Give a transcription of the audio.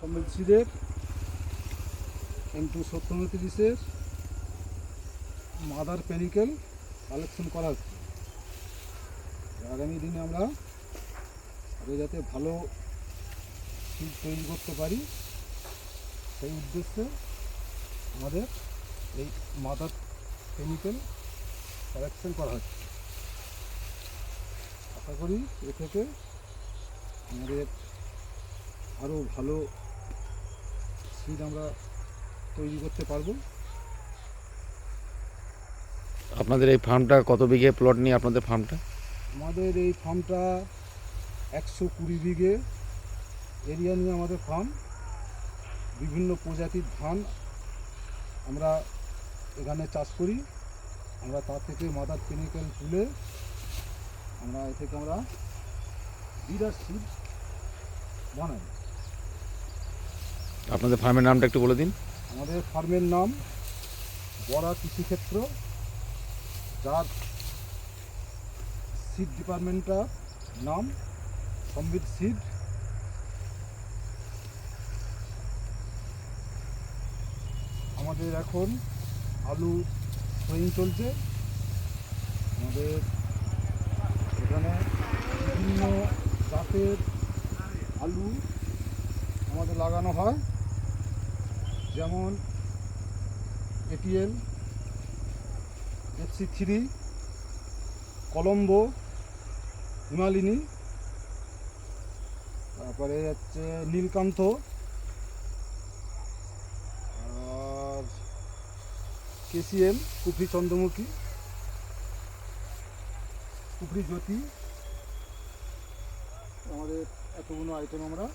সম্মিলশীলের M2 7029-এর mother panicle collection করা হচ্ছে। আগামী দিনে আমরা যাতে ভালো সিড তৈরি করতে পারি সেই উদ্দেশ্যে আমাদের এই মাদার পেনিকেল কালেকশন করা হচ্ছে। আশা করি এ থেকে আমাদের আরও ভালো সিড আমরা তৈরি করতে পারবো। আপনাদের এই ফার্মটা কত বিঘে প্লট নিয়ে আপনাদের ফার্মটা? আমাদের এই ফার্মটা 120 বিঘে এরিয়া নিয়ে আমাদের ফার্ম। বিভিন্ন প্রজাতির ধান আমরা এখানে চাষ করি। আমরা তার থেকে মাদার পেনিকেল তুলে আমরা এ থেকে আমরা বিরাট সিড বানাই। আপনাদের ফার্মের নামটা একটু বলে দিন। আমাদের ফার্মের নাম বড়া কৃষিক্ষেত্র, যার সিড ডিপার্টমেন্টটার নাম সমৃদ্ধ সিড। আমাদের এখন আলু সোয়িং চলছে। আমাদের এখানে বিভিন্ন জাতের আলু আমাদের লাগানো হয়, যেমন ATL, FC3, কলম্বো, হিমালিনী, তারপরে হচ্ছে নীলকান্ত, আর KCM, কুফরি চন্দ্রমুখী, কুফরি জ্যোতি। আমাদের এতগুলো আইটেম আমরা